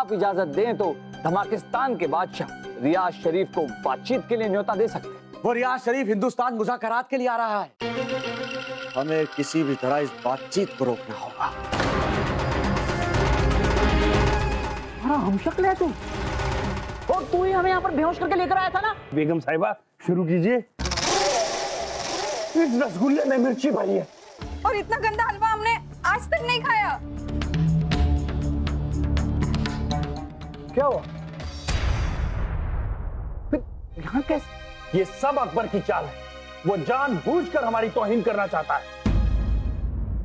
आप इजाजत दें तो धमाकिस्तान के बादशाह रियाज शरीफ को बातचीत के लिए न्योता दे सकते हैं। वो रियाज शरीफ हिंदुस्तान मुज़ाकरात के लिए आ रहा है। हमें किसी भी तरह इस बातचीत को रोकना होगा। हम शक्ल है तू, और तू ही हमें यहाँ पर बेहोश करके लेकर आया था ना। बेगम साहिबा शुरू कीजिए। इस रसगुल्ले में मिर्ची भरी है और इतना गंदा हलवा हमने आज तक नहीं खाया। क्या हुआ? यहाँ कैसे? ये सब अकबर की चाल है। वो जानबूझकर हमारी तौहीन करना चाहता है।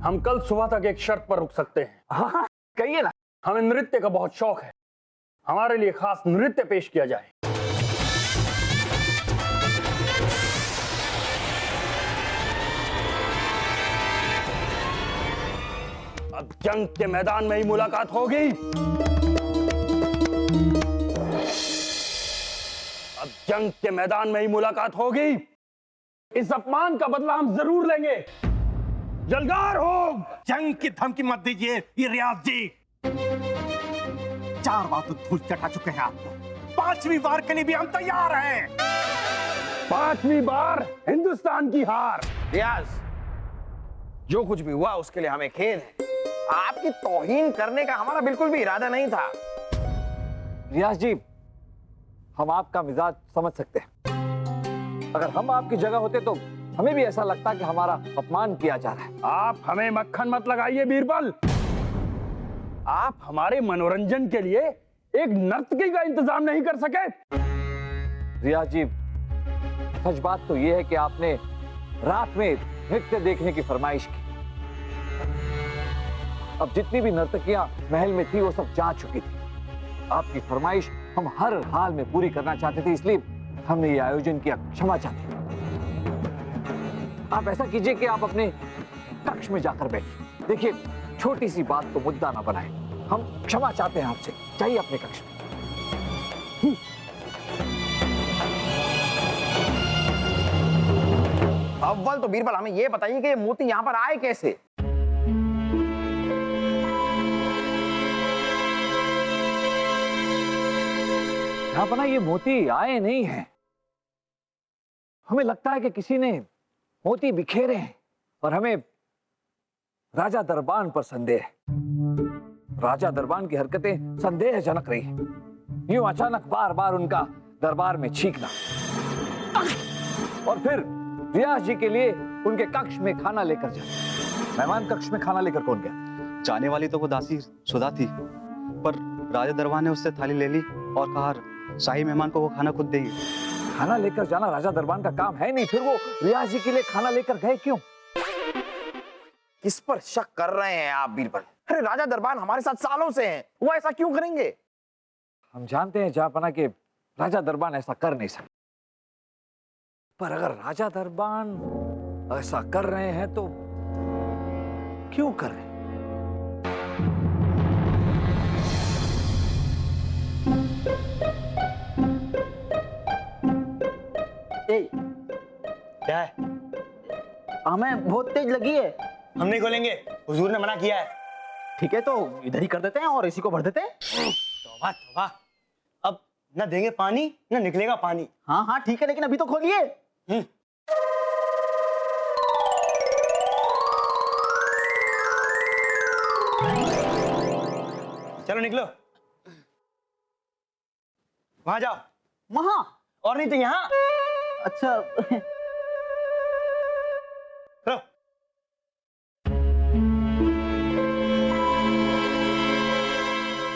हम कल सुबह तक एक शर्त पर रुक सकते हैं। हाँ कहिए ना। हमें नृत्य का बहुत शौक है, हमारे लिए खास नृत्य पेश किया जाए। अब जंग के मैदान में ही मुलाकात होगी। अब जंग के मैदान में ही मुलाकात होगी। इस अपमान का बदला हम जरूर लेंगे। जलगार हो। जंग की धमकी मत दीजिए ये रियाज जी। 4 बार तो धूल चटा चुके हैं आपको, 5वीं बार के लिए भी हम तैयार हैं। 5वीं बार हिंदुस्तान की हार। रियाज, जो कुछ भी हुआ उसके लिए हमें खेद है। आपकी तौहीन करने का हमारा बिल्कुल भी इरादा नहीं था। रियाज जी, हम आपका मिजाज समझ सकते हैं। अगर हम आपकी जगह होते तो हमें भी ऐसा लगता कि हमारा अपमान किया जा रहा है। आप हमें मक्खन मत लगाइए बीरबल। आप हमारे मनोरंजन के लिए एक नर्तकी का इंतजाम नहीं कर सके। रियाज जी, सच बात तो यह है कि आपने रात में नृत्य देखने की फरमाइश की। अब जितनी भी नर्तकियां महल में थी वो सब जा चुकी थी। आपकी फरमाइश हम हर हाल में पूरी करना चाहते थे, इसलिए हमने ये आयोजन किया। क्षमा चाहते हैं। आप ऐसा कीजिए कि आप अपने कक्ष में जाकर बैठिए। देखिए, छोटी सी बात तो मुद्दा ना बनाए। हम क्षमा चाहते हैं आपसे। जाइए अपने कक्ष में। अव्वल तो बीरबल हमें यह बताइए कि ये मोती यहाँ पर आए कैसे? यहाँ पर ना ये मोती आए नहीं हैं। हमें लगता है कि किसी ने मोती बिखेरे हैं और हमें राजा दरबान पर संदेह है। राजा दरबान की हरकतें संदेहजनक रही हैं। यूं अचानक बार बार उनका दरबार में छींकना और फिर रियाज जी के लिए उनके कक्ष में खाना लेकर जाना। मेहमान कक्ष में खाना लेकर कौन गया? जाने वाली तो वो दासी सुधा थी, पर राजा दरबार ने उससे थाली ले ली और कहा शाही मेहमान को वो खाना खुद देगी। खाना लेकर जाना राजा दरबान का काम है नहीं, फिर वो रियाज जी के लिए खाना लेकर गए क्यों? किस पर शक कर रहे हैं आप बीरबल? अरे राजा दरबान हमारे साथ सालों से हैं, वो ऐसा क्यों करेंगे? हम जानते हैं जहांपना कि राजा दरबान ऐसा कर नहीं सकते, पर अगर राजा दरबान ऐसा कर रहे हैं तो क्यों कर रहे हैं? क्या है? हमें बहुत तेज लगी है। हम नहीं खोलेंगे, हुजूर ने मना किया है। ठीक है, तो इधर ही कर देते हैं और इसी को भर देते हैं। तौबा तौबा, अब न देंगे पानी न निकलेगा पानी। हाँ हाँ ठीक है, लेकिन अभी तो खोलिए। चलो निकलो, वहां जाओ। वहां? और नहीं तो यहाँ। अच्छा लो।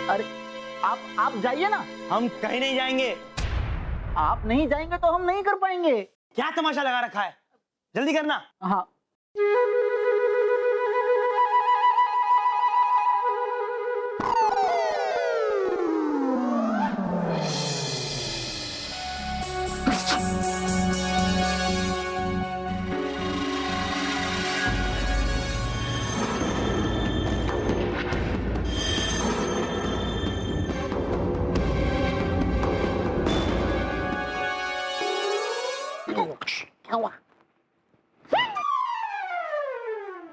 अरे आप जाइए ना। हम कहीं नहीं जाएंगे। आप नहीं जाएंगे तो हम नहीं कर पाएंगे। क्या तमाशा लगा रखा है? जल्दी करना। हाँ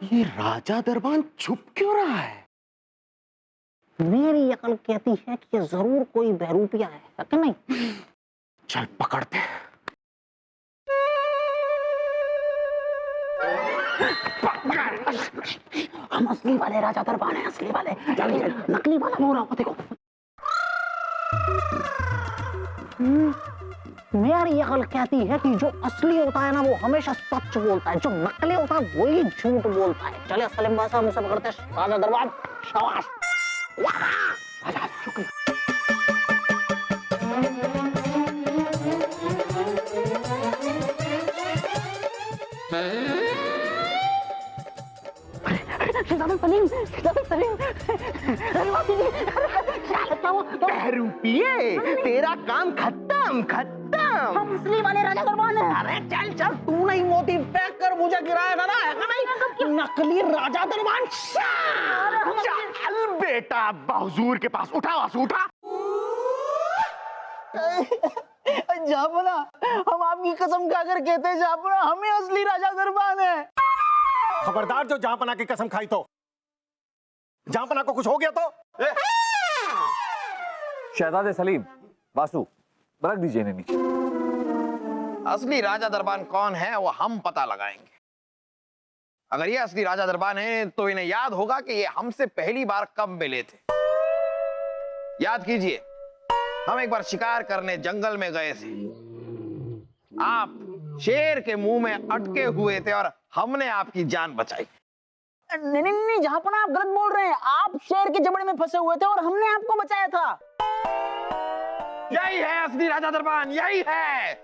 ये राजा दरबान छुप क्यों रहा है? मेरी अकल कहती है कि ये जरूर कोई बहरूपिया है कि नहीं? चल पकड़ते हैं। हम असली वाले राजा दरबान हैं, असली वाले। नकली वाला बोल रहा हूँ, देखो। मेरी अकल कहती है कि जो असली होता है ना वो हमेशा सच बोलता है, जो नकली होता है वही झूठ बोलता है। चले सलीम भाई साहब, मुझसे पकड़ते हैं राजा दरबान। शाबाश। आजा, शुक्रिया। सलीम, सलीम, अरे बाप रे, क्या हुआ? बहरूपिये, तेरा काम खत्म खत्म। हम असली वाले राजा दरबान हैं। अरे चल चल, तू नहीं मोती फेंक कर मुझे गिराया था ना, है ना? नहीं नकली राजा दरबान। चल बेटा, हुजूर के पास उठा, आंसू उठा। जापना, हम आपकी कसम खाकर कहते हैं जापना, हमें असली राजा दरबान है। खबरदार, जो जहांपना की कसम खाई तो जहांपना को कुछ हो गया तो शहजादे सलीम, वासु, रख दीजिए इन्हें नीचे। असली राजा दरबान कौन है वो हम पता लगाएंगे। अगर ये असली राजा दरबान है तो इन्हें याद होगा कि ये हमसे पहली बार कब मिले थे। याद कीजिए, हम एक बार शिकार करने जंगल में गए थे। आप शेर के मुंह में अटके हुए थे और हमने आपकी जान बचाई। नहीं नहीं नहीं, जहापना आप गलत बोल रहे हैं। आप शेर के जबड़े में फंसे हुए थे और हमने आपको बचाया था। यही है असली राजा दरबान, यही है।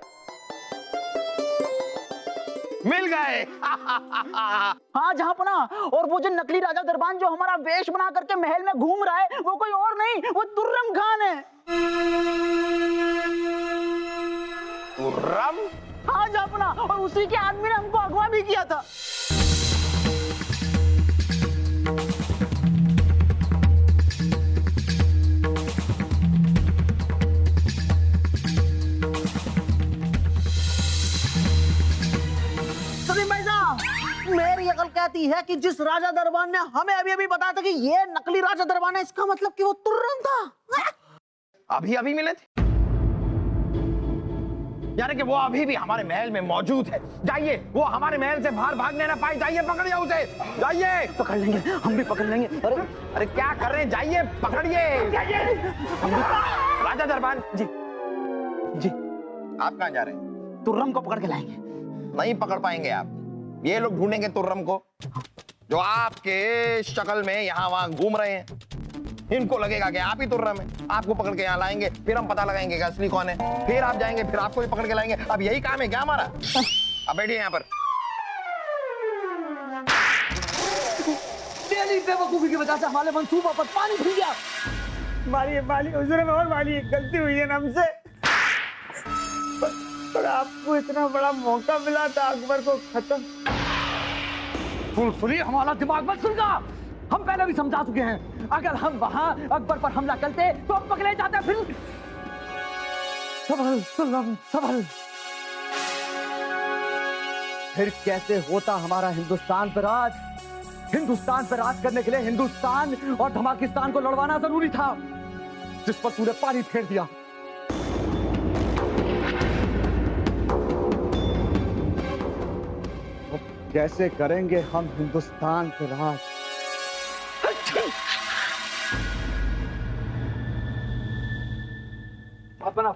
मिल गए। हाँ जहापना, और वो जो नकली राजा दरबान जो हमारा वेश बना करके महल में घूम रहा है वो कोई और नहीं, वो तुर्रम खान है। तुर्रम? हाँ जहापना, और उसी के आदमी ने हमको अगवा भी किया था। सलीम भाई साहब, मेरी अकल कहती है कि जिस राजा दरबान ने हमें अभी अभी बताया था कि ये नकली राजा दरबान है, इसका मतलब कि वो तुर्रम था। अभी अभी मिले थे, यानी कि वो अभी भी हमारे महल में मौजूद है। जाइए, वो हमारे महल से बाहर भागने ना पाए। जाइए, पकड़िए उसे, जाइए। पकड़ लेंगे, हम भी पकड़ लेंगे। अरे अरे क्या कर रहे हैं? जाइए, पकड़िए। राजा दरबान जी, जी, आप कहाँ जा रहे हैं? तुर्रम को पकड़ के लाएंगे। नहीं पकड़ पाएंगे आप। ये लोग ढूंढेंगे तुर्रम को, जो आपके शक्ल में यहाँ वहां घूम रहे हैं। इनको लगेगा कि आप ही तुर्रम है, आपको पकड़ के यहाँ लाएंगे, फिर हम पता लगाएंगे कि असली कौन है। फिर आप जाएंगे, फिर आपको भी पकड़ के लाएंगे। अब यही काम है क्या हमारा? अब बैठिए यहाँ पर। तेरी बेवकूफी की वजह से हमारे मंसूबों पर पानी फिर गया। मालिए मालिए, हुजूर में और मालिए, गलती हुई है ना हमसे। पर आपको इतना बड़ा मौका मिला था अकबर को खत्म। फुलफुली, हमारा दिमाग मत सुनगा। हम पहले भी समझा चुके हैं, अगर हम वहां अकबर पर हमला करते तो हम पकड़े जाते। फिर संभल सुल्लम संभल। फिर कैसे होता हमारा हिंदुस्तान पर राज? हिंदुस्तान पर राज करने के लिए हिंदुस्तान और धमाकिस्तान को लड़वाना जरूरी था, जिस पर तूने पानी फेर दिया। कैसे करेंगे हम हिंदुस्तान पे राज? अपना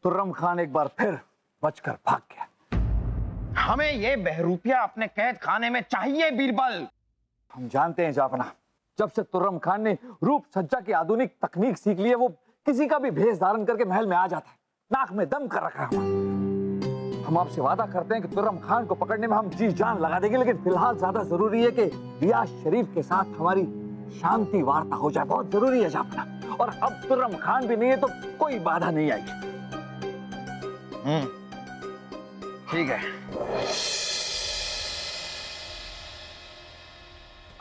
तुर्रम खान एक बार फिर बचकर भाग गया। हमें ये बहरूपिया अपने कैद खाने में चाहिए बीरबल। हम जानते हैं जापना, जब से तुर्रम खान ने रूप सज्जा की आधुनिक तकनीक सीख ली है, वो किसी का भी भेष धारण करके महल में आ जाता है। नाक में दम कर रखा है। हम आपसे वादा करते हैं कि तुर्रम खान को पकड़ने में हम जी जान लगा देंगे, लेकिन फिलहाल ज्यादा जरूरी है कि रियाज शरीफ के साथ हमारी शांति वार्ता हो जाए। बहुत जरूरी है जापना। और अब तुर्रम खान भी नहीं है तो कोई बाधा नहीं आएगी। ठीक है।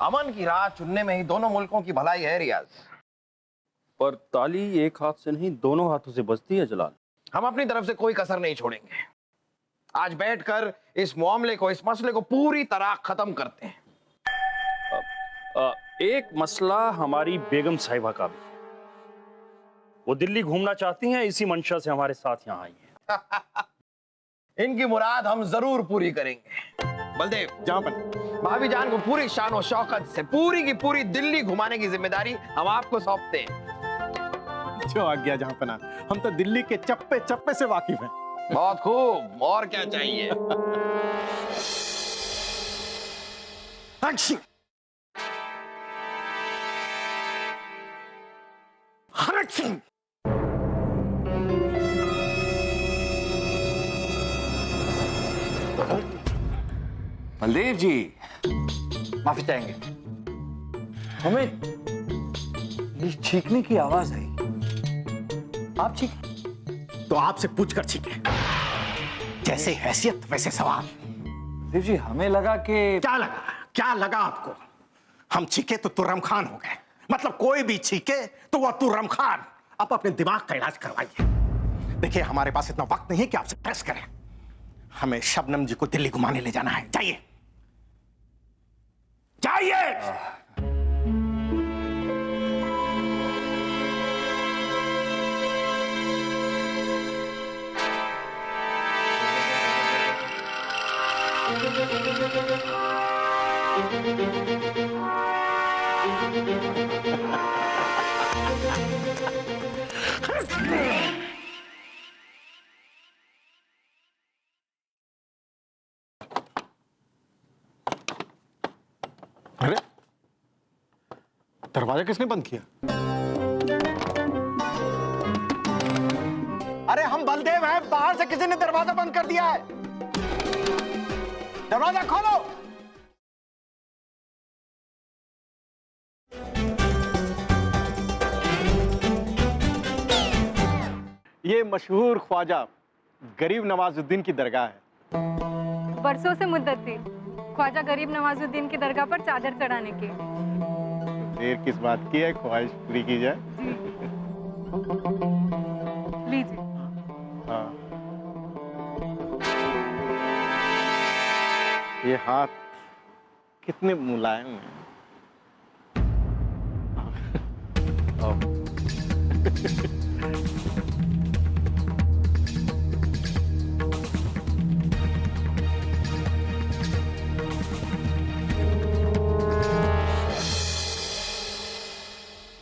अमन की राह चुनने में ही दोनों मुल्कों की भलाई है रियाज। पर ताली एक हाथ से नहीं, दोनों हाथों से बजती है जलाल। हम अपनी तरफ से कोई कसर नहीं छोड़ेंगे। आज बैठकर इस मामले को, इस मसले को पूरी तरह खत्म करते हैं। एक मसला हमारी बेगम साहिबा का भी है। वो दिल्ली घूमना चाहती हैं, इसी मंशा से हमारे साथ यहाँ आई हैं। इनकी मुराद हम जरूर पूरी करेंगे। बलदेव, जहाँपना भाभी जान को पूरी शान और शौकत से पूरी की पूरी दिल्ली घुमाने की जिम्मेदारी हम आपको सौंपते हैं। जो आ गया जहाँपना, हम तो दिल्ली के चप्पे चप्पे से वाकिफ हैं। बहुत खूब, और क्या चाहिए? एक्शन! एक्शन! बलदेव जी, माफी चाहेंगे। हमें ये छींकने की आवाज आई। आप छींके? तो आपसे पूछकर छीके। जैसे हैसियत वैसे सवाल। देव जी, हमें लगा कि क्या लगा आपको? हम छीके तो तुर्रम खान हो गए। मतलब कोई भी छीके तो वह तुर्रम खान। आप अपने दिमाग का इलाज करवाइए। देखिए, हमारे पास इतना वक्त नहीं है कि आपसे बहस करें। हमें शबनम जी को दिल्ली घुमाने ले जाना है। जाइए जाइए। अरे, दरवाजा किसने बंद किया? अरे हम बलदेव हैं, बाहर से किसी ने दरवाजा बंद कर दिया है। दरवाजा खोलो। ये मशहूर ख्वाजा गरीब नवाजुद्दीन की दरगाह है। बरसों से मुद्दत थी ख्वाजा गरीब नवाजुद्दीन की दरगाह पर चादर चढ़ाने की। देर किस बात की है, ख्वाहिश पूरी की जाए। लीजिए। हाँ। ये हाथ कितने मुलायम हैं।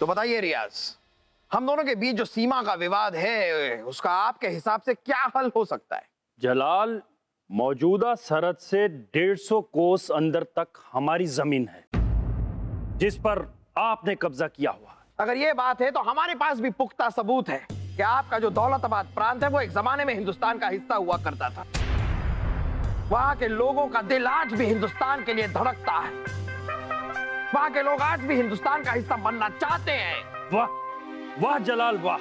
तो बताइए रियाज, हम दोनों के बीच जो सीमा का विवाद है उसका आपके हिसाब से क्या हल हो सकता है? जलाल, मौजूदा सरहद से 150 कोस अंदर तक हमारी जमीन है जिस पर आपने कब्जा किया हुआ। अगर ये बात है तो हमारे पास भी पुख्ता सबूत है कि आपका जो दौलताबाद प्रांत है वो एक जमाने में हिंदुस्तान का हिस्सा हुआ करता था। वहां के लोगों का दिल आज भी हिंदुस्तान के लिए धड़कता है। वहां के लोग आज भी हिंदुस्तान का हिस्सा बनना चाहते हैं। वाह वाह जलाल वाह,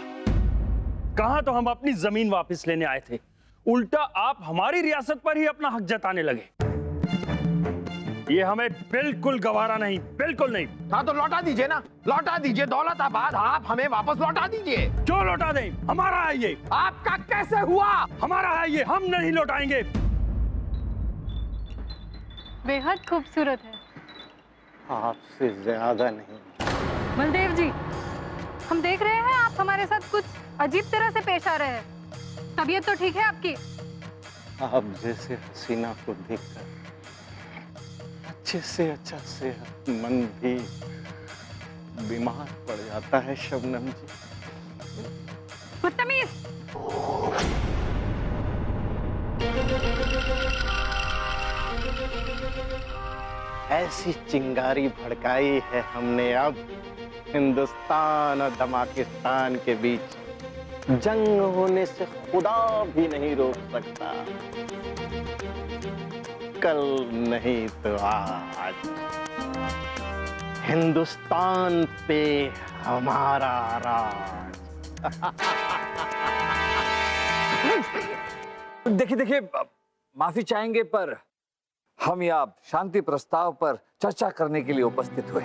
कहां तो हम अपनी जमीन वापस लेने आए थे, उल्टा आप हमारी रियासत पर ही अपना हक जताने लगे। ये हमें बिल्कुल गवारा नहीं, बिल्कुल नहीं। हाँ तो लौटा दीजिए ना, लौटा दीजिए दौलताबाद, आप हमें वापस लौटा दीजिए। क्यों लौटा दें? हमारा है ये। आपका कैसे हुआ? हमारा है ये, हम नहीं लौटाएंगे। बेहद खूबसूरत है। आपसे ज्यादा नहीं। बलदेव जी, हम देख रहे हैं आप हमारे साथ कुछ अजीब तरह से पेश आ रहे हैं। तबीयत तो ठीक है आपकी? आप जैसे हसीना को देखकर अच्छे से अच्छा सेहतमंद भी बीमार पड़ जाता है शबनम जी। बदतमीज! ऐसी चिंगारी भड़काई है हमने अब हिंदुस्तान और दमाकिस्तान के बीच, जंग होने से खुदा भी नहीं रोक सकता। कल नहीं तो आज हिंदुस्तान पे हमारा राज। देखिए देखिए, माफी चाहेंगे पर हम यहाँ शांति प्रस्ताव पर चर्चा करने के लिए उपस्थित हुए।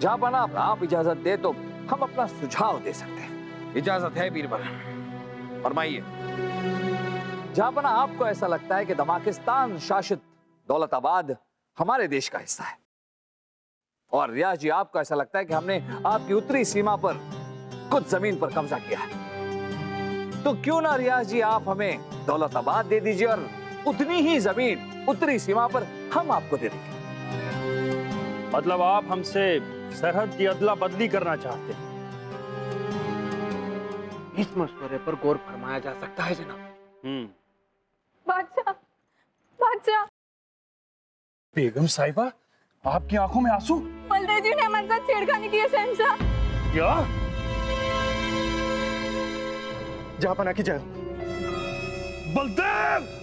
जहां पर आप इजाजत दे तो हम अपना सुझाव दे सकते हैं। इजाजत है बीरबल, फरमाइए। जहां पर आपको ऐसा लगता है कि दमाकिस्तान शासित दौलताबाद हमारे देश का हिस्सा है, और रियाज जी, आपको ऐसा लगता है कि हमने आपकी उत्तरी सीमा पर कुछ जमीन पर कब्जा किया है, तो क्यों ना रियाज जी आप हमें दौलताबाद दे दीजिए और उतनी ही जमीन उत्तरी सीमा पर हम आपको दे देंगे। मतलब आप हमसे सरहद की अदला बदली करना चाहते हैं? इस मशवरे पर गौर फरमाया जा सकता है जनाब। बादशाह, बादशाह, बेगम साहिबा, आपकी आंखों में आंसू? बलदेव जी ने हमारे साथ छेड़खानी की है शहंशाह। क्या? जहापना की जय। बलदेव!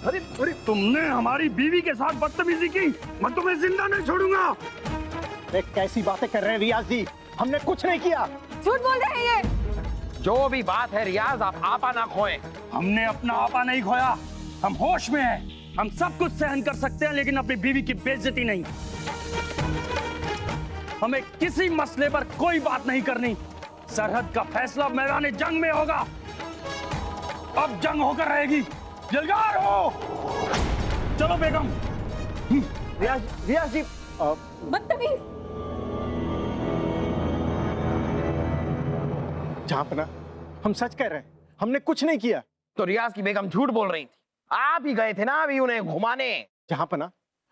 अरे तुमने हमारी बीवी के साथ बदतमीजी की, मैं तुम्हें जिंदा नहीं छोड़ूंगा। कैसी बातें कर रहे हैं रियाज जी, हमने कुछ नहीं किया। झूठ बोल रहे हैं ये। जो भी बात है रियाज, आप आपा ना खोएं। हमने अपना आपा नहीं खोया, हम होश में हैं। हम सब कुछ सहन कर सकते हैं, लेकिन अपनी बीवी की बेइज्जती नहीं। हमें किसी मसले पर कोई बात नहीं करनी। सरहद का फैसला मैदान जंग में होगा। अब जंग होकर रहेगी। जलगार हो। चलो बेगम। रियाज जी, बदतमीज। जहापना, हम सच कह रहे हैं, हमने कुछ नहीं किया। तो रियाज की बेगम झूठ बोल रही थी। आप ही गए थे ना अभी उन्हें घुमाने। जहापना,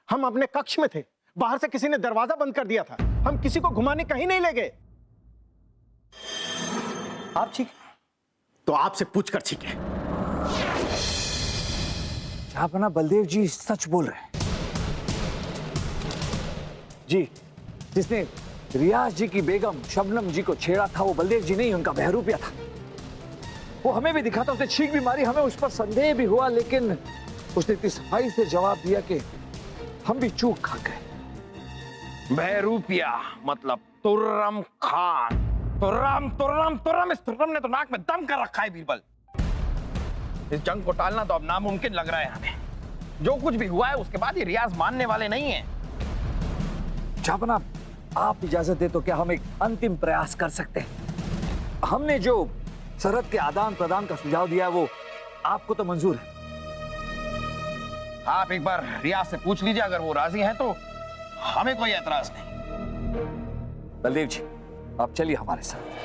हम अपने कक्ष में थे, बाहर से किसी ने दरवाजा बंद कर दिया था। हम किसी को घुमाने कहीं नहीं ले गए। आप ठीक? तो आपसे पूछकर ठीक है। जहापना, बलदेव जी सच बोल रहे हैं जी। जिसने रियाज जी की बेगम शबनम जी को छेड़ा था वो बलदेव जी नहीं, उनका बहरूपिया था। वो हमें भी दिखा था, उसने छींक भी मारी, हमें उस पर संदेह भी हुआ, लेकिन उसने इतनी सफाई से जवाब दिया कि हम भी चूक खा गए। बहरूपिया मतलब तुर्रम खान। तुर्रम तुर्रम तुर्रम, इस तुर्रम ने तो नाक में दम कर रखा है बीरबल। इस जंग को टालना तो अब नामुमकिन लग रहा है हमें। जो कुछ भी हुआ है उसके बाद ये रियाज मानने वाले नहीं है। जहापना, आप इजाजत दे तो क्या हम एक अंतिम प्रयास कर सकते हैं? हमने जो सरहद के आदान प्रदान का सुझाव दिया है वो आपको तो मंजूर है? आप एक बार रियाज से पूछ लीजिए, अगर वो राजी हैं तो हमें कोई एतराज नहीं। बलदेव जी, आप चलिए हमारे साथ।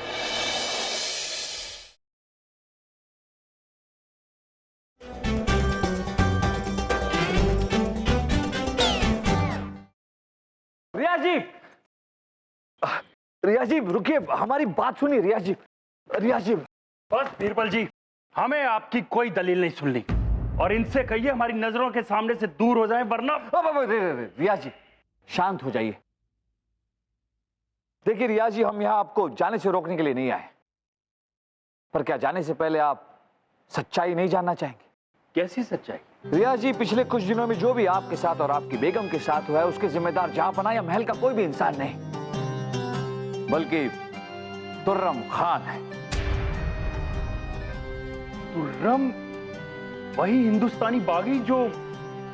रियाज जी, रियाज जी रुकिए, हमारी बात सुनिए। रियाज जी, रियाज जी। बस बीरबल जी, हमें आपकी कोई दलील नहीं सुननी, और इनसे कहिए हमारी नजरों के सामने से दूर हो जाए, वरना। रियाज जी, शांत हो जाइए। देखिए रियाज जी, हम यहां आपको जाने से रोकने के लिए नहीं आए, पर क्या जाने से पहले आप सच्चाई नहीं जानना चाहेंगे? कैसी सच्चाई? रियाज जी, पिछले कुछ दिनों में जो भी आपके साथ और आपकी बेगम के साथ हुआ है उसके जिम्मेदार जहांपना या महल का कोई भी इंसान नहीं, बल्कि तुर्रम खान है। तुर्रम? वही हिंदुस्तानी बागी जो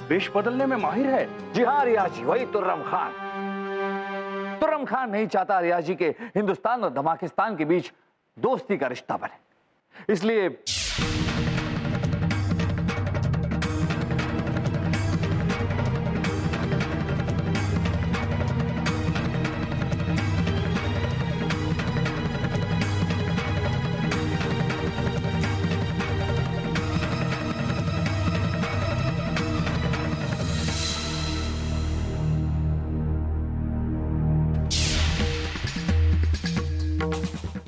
वेश बदलने में माहिर है? जी हाँ रियाज जी, वही तुर्रम खान। तुर्रम खान नहीं चाहता रियाज जी के हिंदुस्तान और धमाकिस्तान के बीच दोस्ती का रिश्ता बने, इसलिए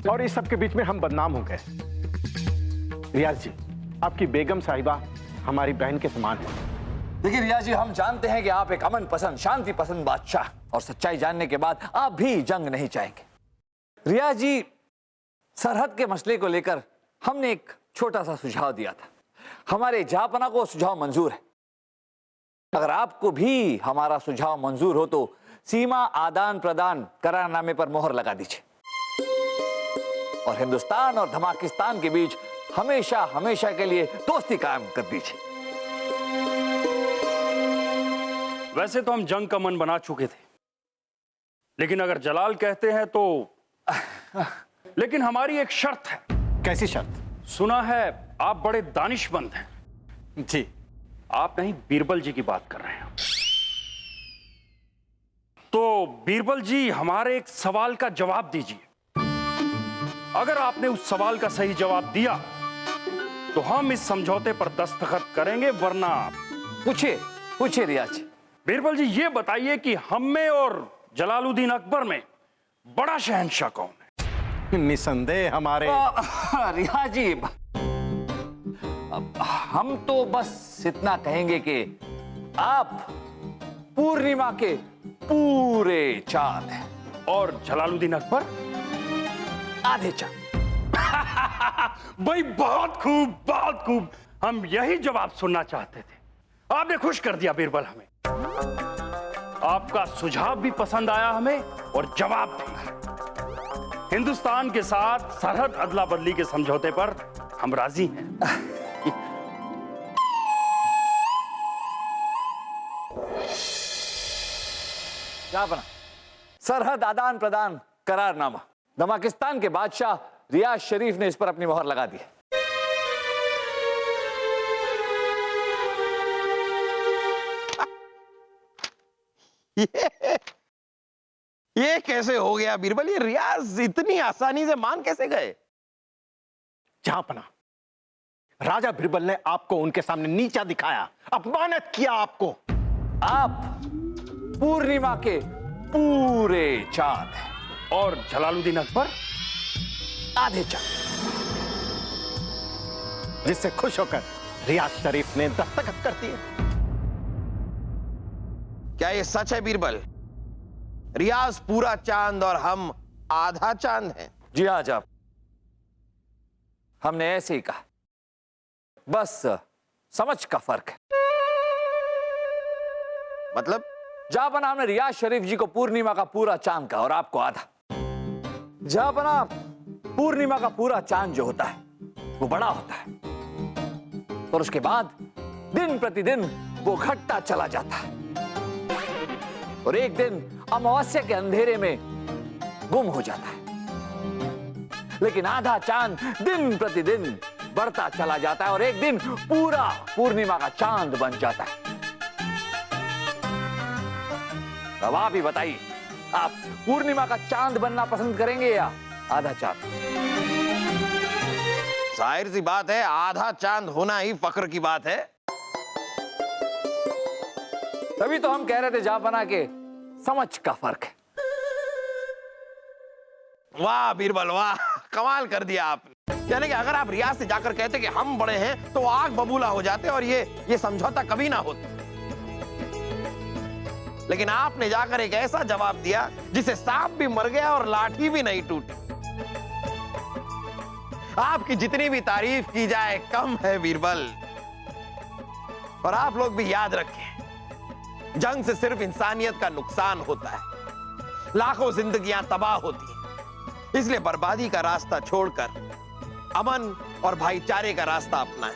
और इस सब के बीच में हम बदनाम हो गए। रियाज जी, आपकी बेगम साहिबा हमारी बहन के समान है। देखिए रियाज जी, हम जानते हैं कि आप एक अमन पसंद, शांति पसंद बादशाह, और सच्चाई जानने के बाद आप भी जंग नहीं चाहेंगे। रियाज जी, सरहद के मसले को लेकर हमने एक छोटा सा सुझाव दिया था। हमारे जहांपना को सुझाव मंजूर है। अगर आपको भी हमारा सुझाव मंजूर हो तो सीमा आदान प्रदान करारनामे पर मोहर लगा दीजिए और हिंदुस्तान और धमाकिस्तान के बीच हमेशा हमेशा के लिए दोस्ती कायम कर दीजिए। वैसे तो हम जंग का मन बना चुके थे, लेकिन अगर जलाल कहते हैं तो लेकिन हमारी एक शर्त है। कैसी शर्त? सुना है आप बड़े दानिशमंद हैं। जी। आप नहीं, बीरबल जी की बात कर रहे हैं। तो बीरबल जी, हमारे एक सवाल का जवाब दीजिए। अगर आपने उस सवाल का सही जवाब दिया तो हम इस समझौते पर दस्तखत करेंगे, वरना पूछिए पूछिए रियाज। बीरबल जी, ये बताइए कि हम में और जलालुद्दीन अकबर में बड़ा शहंशाह कौन है? निसंदेह हमारे रियाज जी, हम तो बस इतना कहेंगे कि आप पूर्णिमा के पूरे चांद हैं। और जलालुद्दीन अकबर? आधे चांद। भाई बहुत खूब, बहुत खूब। हम यही जवाब सुनना चाहते थे। आपने खुश कर दिया बीरबल हमें। आपका सुझाव भी पसंद आया हमें और जवाब भी। हिंदुस्तान के साथ सरहद अदला बदली के समझौते पर हम राजी हैं। क्या बना? सरहद आदान प्रदान करारनामा। दमाकिस्तान के बादशाह रियाज शरीफ ने इस पर अपनी मोहर लगा दी। ये कैसे हो गया बीरबल? ये रियाज इतनी आसानी से मान कैसे गए? जहांपना, राजा बीरबल ने आपको उनके सामने नीचा दिखाया, अपमानित किया आपको। आप पूर्णिमा के पूरे चांद हैं। और जलालुद्दीन अकबर? आधे चांद। जिससे खुश होकर रियाज शरीफ ने दस्तखत कर दिए। क्या ये सच है बीरबल? रियाज पूरा चांद और हम आधा चांद हैं? जी हाँ जनाब, हमने ऐसे ही कहा, बस समझ का फर्क है। मतलब? जहां हमने रियाज शरीफ जी को पूर्णिमा का पूरा चांद कहा और आपको आधा। जहां पूर्णिमा का पूरा चांद जो होता है वो बड़ा होता है और उसके बाद दिन प्रतिदिन वो घटता चला जाता है और एक दिन अमावस्या के अंधेरे में गुम हो जाता है। लेकिन आधा चांद दिन प्रतिदिन बढ़ता चला जाता है और एक दिन पूरा पूर्णिमा का चांद बन जाता है। अब आप ही बताइए, आप पूर्णिमा का चांद बनना पसंद करेंगे या आधा चांद? जाहिर सी बात है, आधा चांद होना ही फक्र की बात है। तभी तो हम कह रहे थे जहां के समझ का फर्क है। वाह बीरबल वाह, कमाल कर दिया आपने। यानी कि अगर आप रियाज से जाकर कहते कि हम बड़े हैं तो आग बबूला हो जाते और ये समझौता कभी ना होता। लेकिन आपने जाकर एक ऐसा जवाब दिया जिसे सांप भी मर गया और लाठी भी नहीं टूटी। आपकी जितनी भी तारीफ की जाए कम है बीरबल। और आप लोग भी याद रखें, जंग से सिर्फ इंसानियत का नुकसान होता है, लाखों जिंदगियां तबाह होती हैं। इसलिए बर्बादी का रास्ता छोड़कर अमन और भाईचारे का रास्ता अपनाएं।